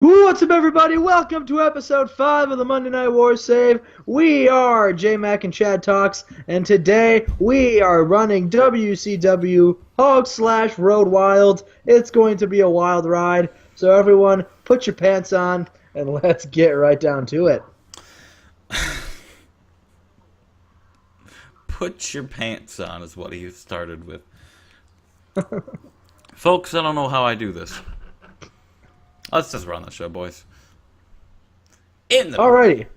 What's up, everybody? Welcome to episode 5 of the Monday Night War Save. We are J Mac and Chad Talks, and today we are running WCW Hog slash Road Wild. It's going to be a wild ride, so everyone, put your pants on, and let's get right down to it. Put your pants on is what he started with. Folks, I don't know how I do this. Let's just run the show, boys. Alrighty.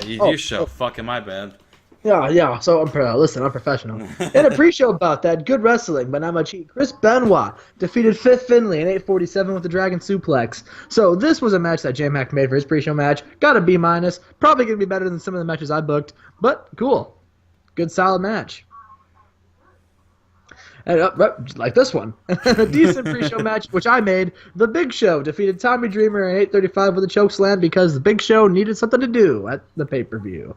You show. Fucking my bad. Yeah. So I'm professional. In a pre-show bout that good wrestling, but not much heat. Chris Benoit defeated Fifth Finlay in 8:47 with the Dragon Suplex. So this was a match that J Mac made for his pre-show match. Got a B minus. Probably gonna be better than some of the matches I booked, but cool. Good solid match. And like this one. A decent pre-show match, which I made. The Big Show defeated Tommy Dreamer in 8:35 with a choke slam because the Big Show needed something to do at the pay-per-view.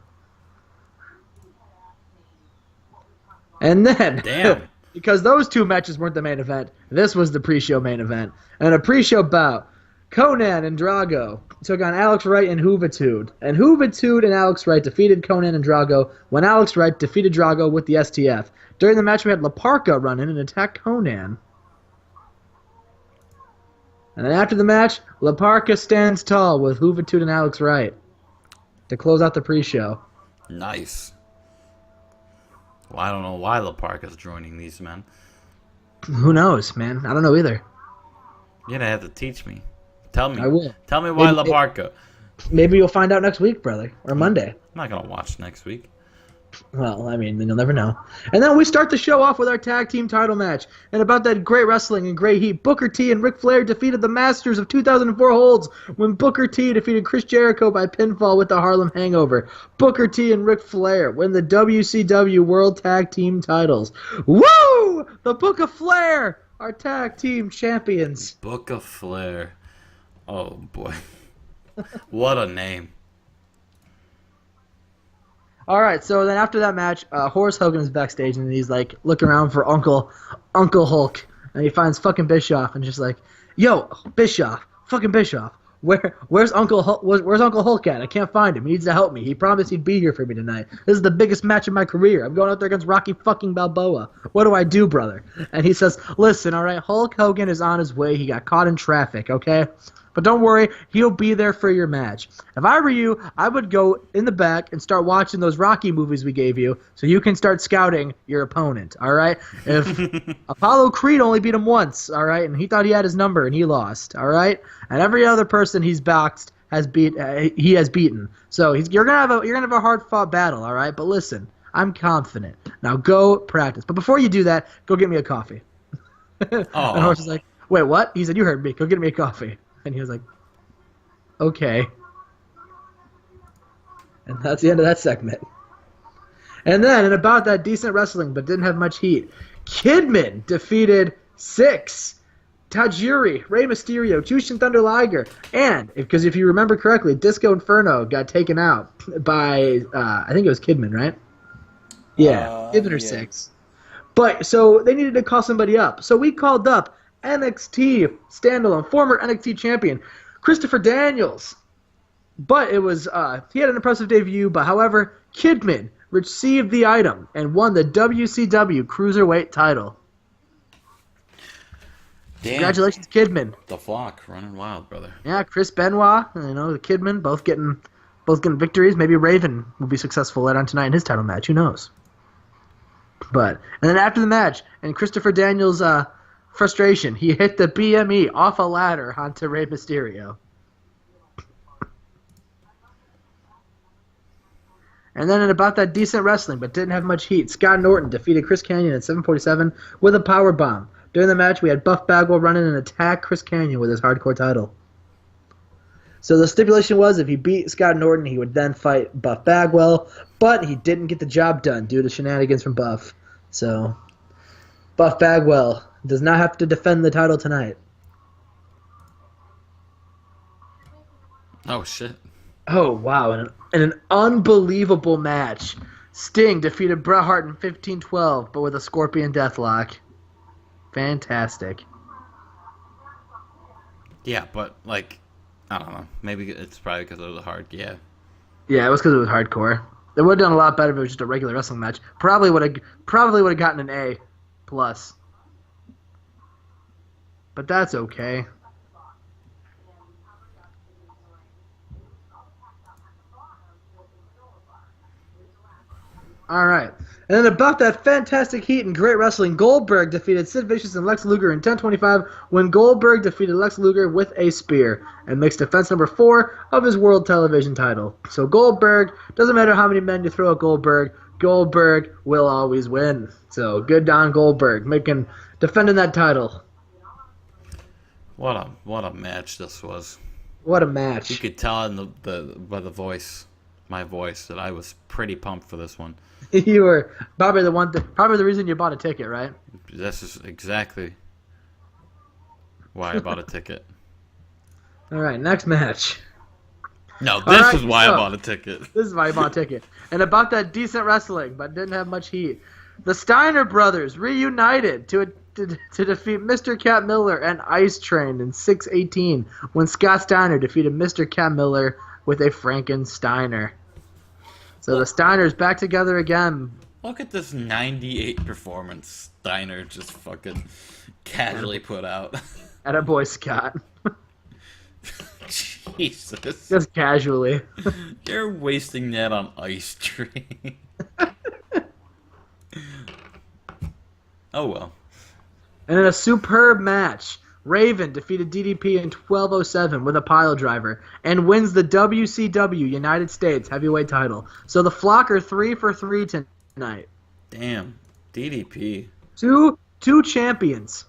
And then, Damn. because those two matches weren't the main event, this was the pre-show main event. And a pre-show bout, Conan and Drago took on Alex Wright and Juventud. And Juventud and Alex Wright defeated Conan and Drago when Alex Wright defeated Drago with the STF. During the match, we had La Parka run in and attack Conan. And then after the match, La Parka stands tall with Juventud and Alex Wright to close out the pre-show. Nice. Well, I don't know why La Parka's joining these men. Who knows, man? I don't know either. You're gonna have to teach me. Tell me. I will. Tell me why La Parka. Maybe you'll find out next week, brother, or Monday. I'm not gonna watch next week. Well, I mean, you'll never know. And then we start the show off with our tag team title match. And about that great wrestling and great heat, Booker T and Ric Flair defeated the Masters of 2004 holds when Booker T defeated Chris Jericho by pinfall with the Harlem Hangover. Booker T and Ric Flair win the WCW World Tag Team titles. Woo! The Book of Flair are tag team champions. Book of Flair. Oh boy. What a name. All right, so then after that match, Horace Hogan is backstage and he's like looking around for Uncle Hulk, and he finds fucking Bischoff and just like, "Yo, Bischoff, fucking Bischoff, where's Uncle Hulk? Where's Uncle Hulk at? I can't find him. He needs to help me. He promised he'd be here for me tonight. This is the biggest match of my career. I'm going out there against Rocky fucking Balboa. What do I do, brother?" And he says, "Listen, all right, Hulk Hogan is on his way. He got caught in traffic, okay? But don't worry, he'll be there for your match. If I were you, I would go in the back and start watching those Rocky movies we gave you so you can start scouting your opponent, all right? If Apollo Creed only beat him once, all right, and he thought he had his number and he lost, all right? And every other person he's boxed he has beaten. So you're gonna have a hard-fought battle, all right? But listen, I'm confident. Now go practice. But before you do that, go get me a coffee." And Horse is like, "Wait, what?" He said, "You heard me. Go get me a coffee." And he was like, "Okay." And that's the end of that segment. And then, and about that decent wrestling but didn't have much heat, Kidman defeated Six, Tajiri, Rey Mysterio, Jushin Thunder Liger, and, because if you remember correctly, Disco Inferno got taken out by, I think it was Kidman, right? Yeah, Kidman or Six. But, so they needed to call somebody up. So we called up NXT standalone, former NXT champion, Christopher Daniels. But it was, he had an impressive debut, but however, Kidman received the item and won the WCW Cruiserweight title. Damn. Congratulations, Kidman. The flock running wild, brother. Yeah, Chris Benoit, the Kidman, both getting victories. Maybe Raven will be successful later on tonight in his title match. Who knows? And then after the match, and Christopher Daniels' frustration, he hit the BME off a ladder onto Rey Mysterio. And then in about that decent wrestling, but didn't have much heat, Scott Norton defeated Chris Kanyon at 7:47 with a power bomb. During the match, we had Buff Bagwell run in and attack Chris Kanyon with his hardcore title. So the stipulation was if he beat Scott Norton, he would then fight Buff Bagwell, but he didn't get the job done due to shenanigans from Buff. So Buff Bagwell does not have to defend the title tonight. Oh, shit. Oh, wow. In an unbelievable match, Sting defeated Bret Hart in 15-12, but with a Scorpion Deathlock. Fantastic. Yeah, but, like, I don't know. Maybe it's probably because it was hard. Yeah. Yeah, it was because it was hardcore. They would have done a lot better if it was just a regular wrestling match. Probably would have gotten an A plus. But that's okay. All right. And then about that fantastic heat and great wrestling, Goldberg defeated Sid Vicious and Lex Luger in 10:25 when Goldberg defeated Lex Luger with a spear and makes defense number 4 of his world television title. So Goldberg, doesn't matter how many men you throw at Goldberg, Goldberg will always win. So good on Goldberg, defending that title. What a match this was. What a match. You could tell in by the voice, my voice, that I was pretty pumped for this one. You were probably the reason you bought a ticket, right? This is exactly why I bought a ticket. All right, next match. No, this is why I bought a ticket. This is why I bought a ticket. And about that decent wrestling, but didn't have much heat. The Steiner brothers reunited to defeat Mr. Cat Miller and Ice Train in 6:18 when Scott Steiner defeated Mr. Cat Miller with a Frankensteiner. So the Steiners back together again. Look at this 98 performance Steiner just fucking casually put out. Attaboy, Scott. Jesus. Just casually. You're wasting that on Ice Train. Oh well. And in a superb match, Raven defeated DDP in 12:07 with a pile driver and wins the WCW United States Heavyweight title. So the Flock are 3 for 3 tonight. Damn. DDP. Two champions.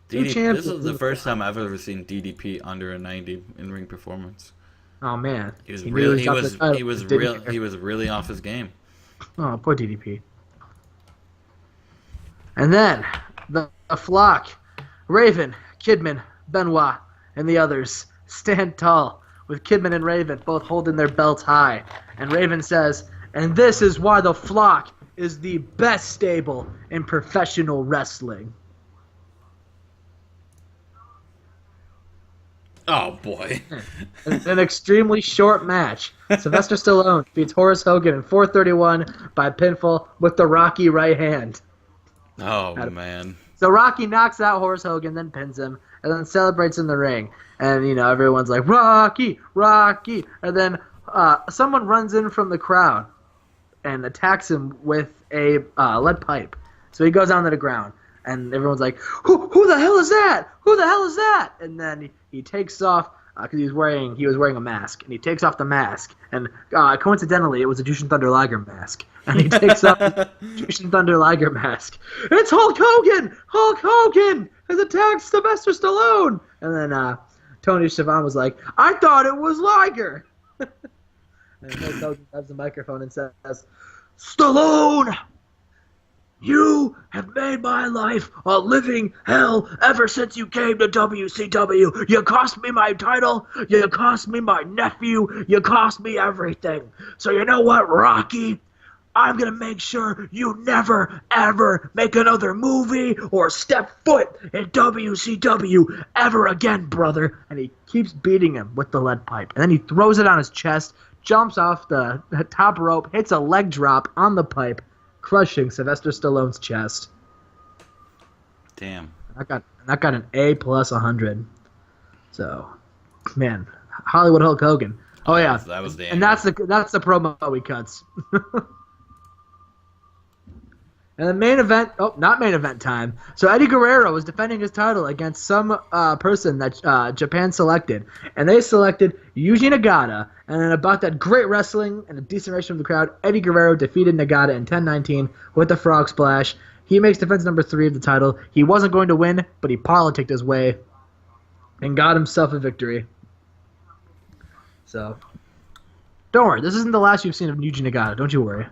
This is the first time I've ever seen DDP under a 90 in-ring performance. Oh man. He was really off his game. Oh, poor DDP. And then the Flock, Raven, Kidman, Benoit, and the others stand tall with Kidman and Raven both holding their belts high. And Raven says, "And this is why the Flock is the best stable in professional wrestling." Oh boy. An extremely short match. Sylvester Stallone beats Horace Hogan in 4:31 by pinfall with the Rocky right hand. Oh man. So Rocky knocks out Horace Hogan, then pins him, and then celebrates in the ring. And, everyone's like, Rocky, Rocky. And then someone runs in from the crowd and attacks him with a lead pipe. So he goes down to the ground. And everyone's like, who the hell is that? Who the hell is that? And then he takes off, because he was wearing a mask. And he takes off the mask. And coincidentally, it was a Jushin Thunder Liger mask. And he takes off the Jushin Thunder Liger mask. It's Hulk Hogan! Hulk Hogan has attacked Sylvester Stallone! And then Tony Schiavone was like, I thought it was Liger! And Hulk Hogan grabs the microphone and says, Stallone! You have made my life a living hell ever since you came to WCW. You cost me my title. You cost me my nephew. You cost me everything. So you know what, Rocky? I'm going to make sure you never, ever make another movie or step foot in WCW ever again, brother. And he keeps beating him with the lead pipe. And then he throws it on his chest, jumps off the top rope, hits a leg drop on the pipe, crushing Sylvester Stallone's chest. Damn. That got an A plus 100. So, man, Hollywood Hulk Hogan. Oh yeah, that was the and that's the promo he cuts. And the main event, not main event time. So Eddie Guerrero was defending his title against some person that Japan selected. And they selected Yuji Nagata. And then about that great wrestling and a decent reaction from the crowd, Eddie Guerrero defeated Nagata in 10:19 with the Frog Splash. He makes defense number 3 of the title. He wasn't going to win, but he politicked his way and got himself a victory. So, don't worry. This isn't the last you've seen of Yuji Nagata. Don't you worry.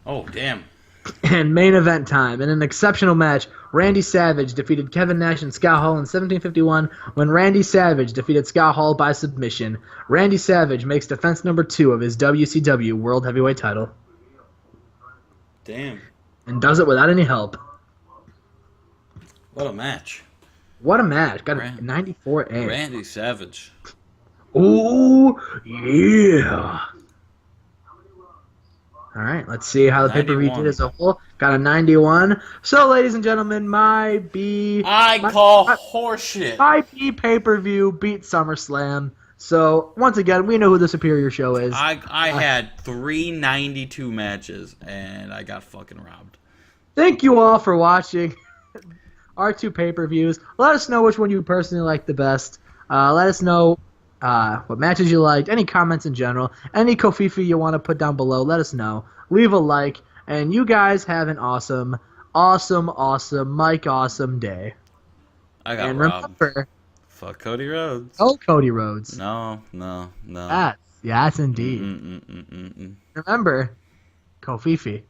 Oh, damn. And main event time. In an exceptional match, Randy Savage defeated Kevin Nash and Scott Hall in 1751 when Randy Savage defeated Scott Hall by submission. Randy Savage makes defense number 2 of his WCW World Heavyweight title. Damn. And does it without any help. What a match. What a match. Got a Ran- 94A. Randy Savage. Ooh, yeah. All right, let's see how the pay-per-view 91. did as a whole. Got a 91. So, ladies and gentlemen, my Call horseshit. my B pay-per-view beat SummerSlam. So, once again, we know who the superior show is. I had 392 matches, and I got fucking robbed. Thank you all for watching our 2 pay-per-views. Let us know which one you personally like the best. Let us know what matches you liked, any comments in general, any Kofifi you want to put down below, let us know. Leave a like, and you guys have an awesome Mike Awesome day. I got And robbed. remember, Fuck Cody Rhodes. oh, Cody Rhodes. No. Yes, indeed. Mm-mm-mm-mm-mm. Remember, Kofifi.